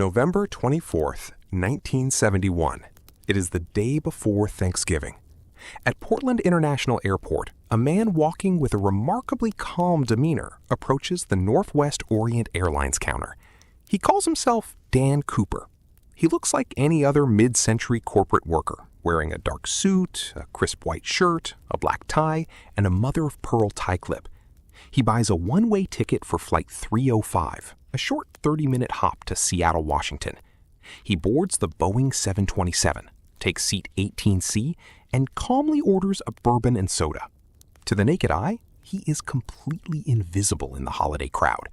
November 24th, 1971. It is the day before Thanksgiving. At Portland International Airport, a man walking with a remarkably calm demeanor approaches the Northwest Orient Airlines counter. He calls himself Dan Cooper. He looks like any other mid-century corporate worker, wearing a dark suit, a crisp white shirt, a black tie, and a mother-of-pearl tie clip. He buys a one-way ticket for Flight 305, a short 30-minute hop to Seattle, Washington. He boards the Boeing 727, takes seat 18C, and calmly orders a bourbon and soda. To the naked eye, he is completely invisible in the holiday crowd.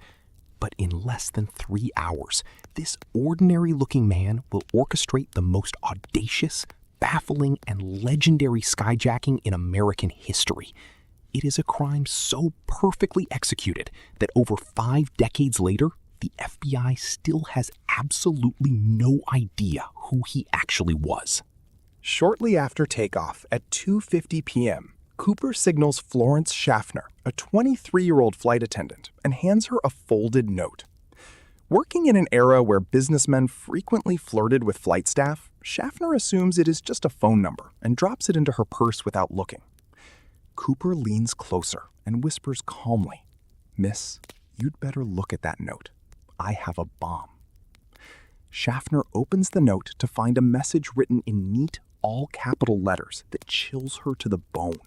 But in less than 3 hours, this ordinary-looking man will orchestrate the most audacious, baffling, and legendary skyjacking in American history. It is a crime so perfectly executed that over 5 decades later, the FBI still has absolutely no idea who he actually was. Shortly after takeoff at 2:50 p.m., Cooper signals Florence Schaffner, a 23-year-old flight attendant, and hands her a folded note. Working in an era where businessmen frequently flirted with flight staff, Schaffner assumes it is just a phone number and drops it into her purse without looking. Cooper leans closer and whispers calmly, "Miss, you'd better look at that note. I have a bomb." Schaffner opens the note to find a message written in neat, all-capital letters that chills her to the bone.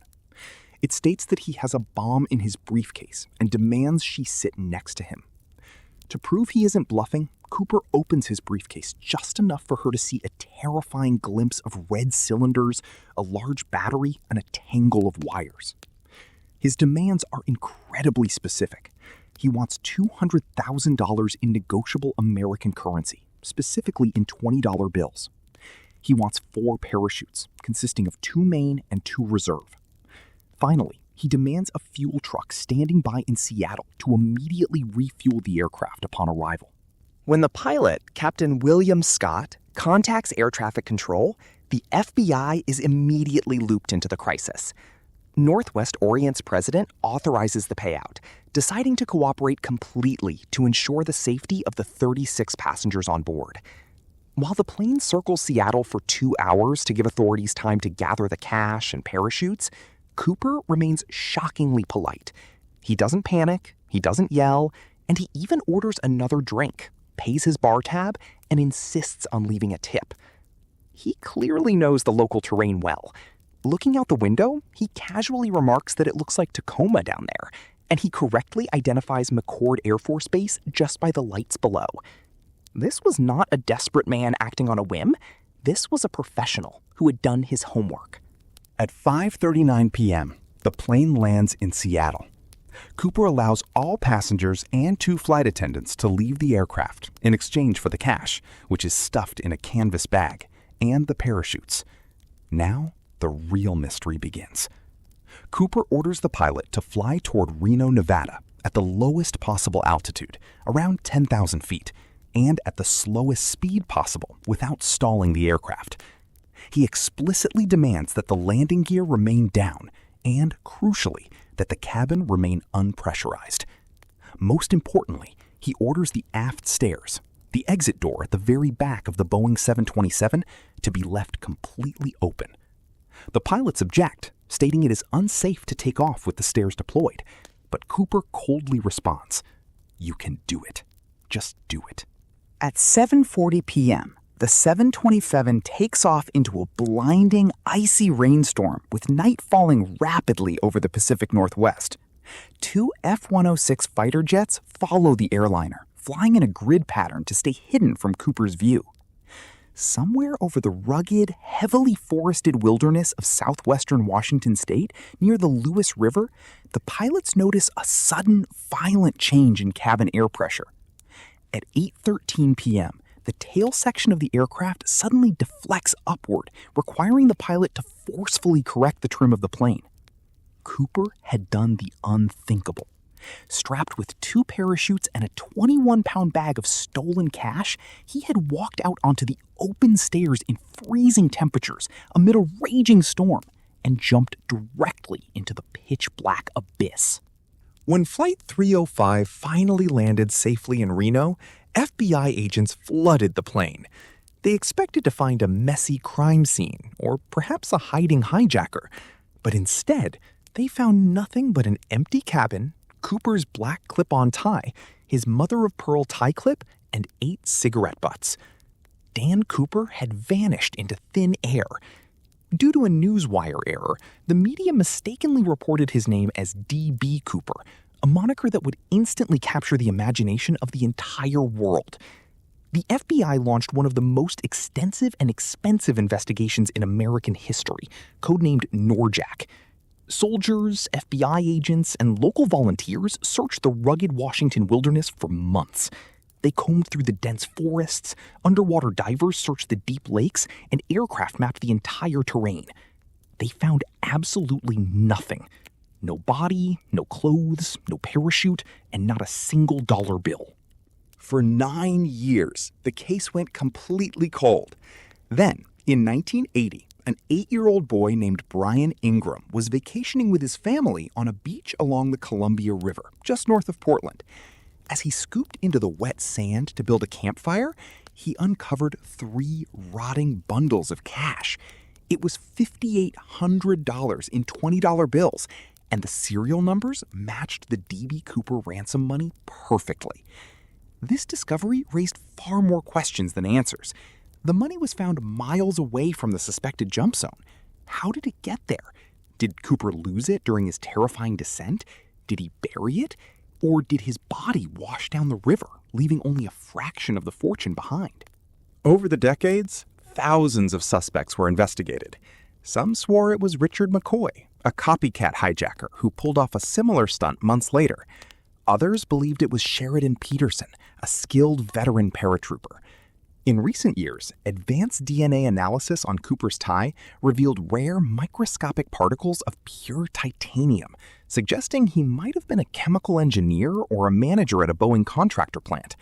It states that he has a bomb in his briefcase and demands she sit next to him. To prove he isn't bluffing, Cooper opens his briefcase just enough for her to see a terrifying glimpse of red cylinders, a large battery, and a tangle of wires. His demands are incredibly specific. He wants $200,000 in negotiable American currency, specifically in $20 bills. He wants 4 parachutes, consisting of 2 main and 2 reserve. Finally, he demands a fuel truck standing by in Seattle to immediately refuel the aircraft upon arrival. When the pilot, Captain William Scott, contacts air traffic control, the FBI is immediately looped into the crisis. Northwest Orient's president authorizes the payout, deciding to cooperate completely to ensure the safety of the 36 passengers on board. While the plane circles Seattle for 2 hours to give authorities time to gather the cash and parachutes, Cooper remains shockingly polite. He doesn't panic, he doesn't yell, and he even orders another drink, pays his bar tab, and insists on leaving a tip. He clearly knows the local terrain well. Looking out the window, he casually remarks that it looks like Tacoma down there, and he correctly identifies McChord Air Force Base just by the lights below. This was not a desperate man acting on a whim. This was a professional who had done his homework. At 5:39 p.m., the plane lands in Seattle. Cooper allows all passengers and 2 flight attendants to leave the aircraft in exchange for the cash, which is stuffed in a canvas bag, and the parachutes. Now, the real mystery begins. Cooper orders the pilot to fly toward Reno, Nevada, at the lowest possible altitude, around 10,000 feet, and at the slowest speed possible without stalling the aircraft. He explicitly demands that the landing gear remain down and, crucially, that the cabin remain unpressurized. Most importantly, he orders the aft stairs, the exit door at the very back of the Boeing 727, to be left completely open. The pilots object, stating it is unsafe to take off with the stairs deployed, but Cooper coldly responds, "You can do it. Just do it." At 7:40 p.m., the 727 takes off into a blinding, icy rainstorm with night falling rapidly over the Pacific Northwest. 2 F-106 fighter jets follow the airliner, flying in a grid pattern to stay hidden from Cooper's view. Somewhere over the rugged, heavily forested wilderness of southwestern Washington state, near the Lewis River, the pilots notice a sudden, violent change in cabin air pressure. At 8:13 p.m., the tail section of the aircraft suddenly deflects upward, requiring the pilot to forcefully correct the trim of the plane. Cooper had done the unthinkable. Strapped with 2 parachutes and a 21-pound bag of stolen cash, he had walked out onto the open stairs in freezing temperatures amid a raging storm and jumped directly into the pitch-black abyss. When Flight 305 finally landed safely in Reno, FBI agents flooded the plane. They expected to find a messy crime scene or perhaps a hiding hijacker, but instead, they found nothing but an empty cabin, Cooper's black clip-on tie, his mother-of-pearl tie clip, and 8 cigarette butts. Dan Cooper had vanished into thin air. Due to a newswire error, the media mistakenly reported his name as D.B. Cooper, a moniker that would instantly capture the imagination of the entire world. The FBI launched one of the most extensive and expensive investigations in American history, codenamed NORJAC. Soldiers, FBI agents, and local volunteers searched the rugged Washington wilderness for months. They combed through the dense forests, underwater divers searched the deep lakes, and aircraft mapped the entire terrain. They found absolutely nothing. No body, no clothes, no parachute, and not a single dollar bill. For 9 years, the case went completely cold. Then, in 1980, an 8-year-old boy named Brian Ingram was vacationing with his family on a beach along the Columbia River, just north of Portland. As he scooped into the wet sand to build a campfire, he uncovered 3 rotting bundles of cash. It was $5,800 in $20 bills, and the serial numbers matched the D.B. Cooper ransom money perfectly. This discovery raised far more questions than answers. The money was found miles away from the suspected jump zone. How did it get there? Did Cooper lose it during his terrifying descent? Did he bury it? Or did his body wash down the river, leaving only a fraction of the fortune behind? Over the decades, thousands of suspects were investigated. Some swore it was Richard McCoy, a copycat hijacker who pulled off a similar stunt months later. Others believed it was Sheridan Peterson, a skilled veteran paratrooper. In recent years, advanced DNA analysis on Cooper's tie revealed rare microscopic particles of pure titanium, suggesting he might have been a chemical engineer or a manager at a Boeing contractor plant.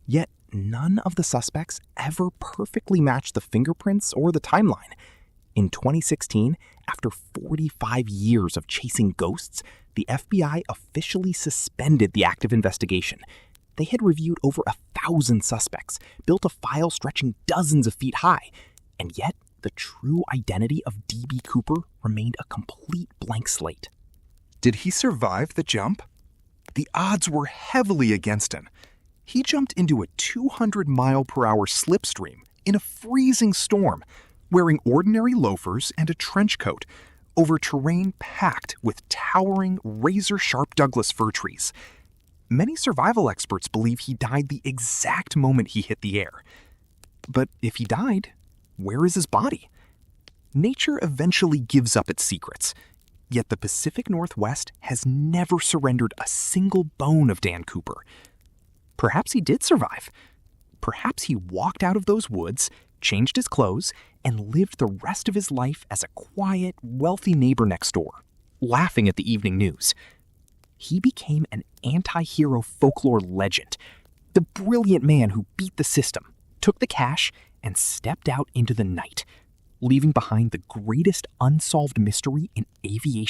Yet none of the suspects ever perfectly matched the fingerprints or the timeline. In 2016, after 45 years of chasing ghosts, the FBI officially suspended the active investigation. They had reviewed over 1,000 suspects, built a file stretching dozens of feet high, and yet the true identity of D.B. Cooper remained a complete blank slate. Did he survive the jump? The odds were heavily against him. He jumped into a 200-mile-per-hour slipstream in a freezing storm, wearing ordinary loafers and a trench coat, over terrain packed with towering, razor-sharp Douglas fir trees. Many survival experts believe he died the exact moment he hit the air. But if he died, where is his body? Nature eventually gives up its secrets, yet the Pacific Northwest has never surrendered a single bone of Dan Cooper. Perhaps he did survive. Perhaps he walked out of those woods, changed his clothes, and lived the rest of his life as a quiet, wealthy neighbor next door, laughing at the evening news. He became an anti-hero folklore legend, the brilliant man who beat the system, took the cash, and stepped out into the night, leaving behind the greatest unsolved mystery in aviation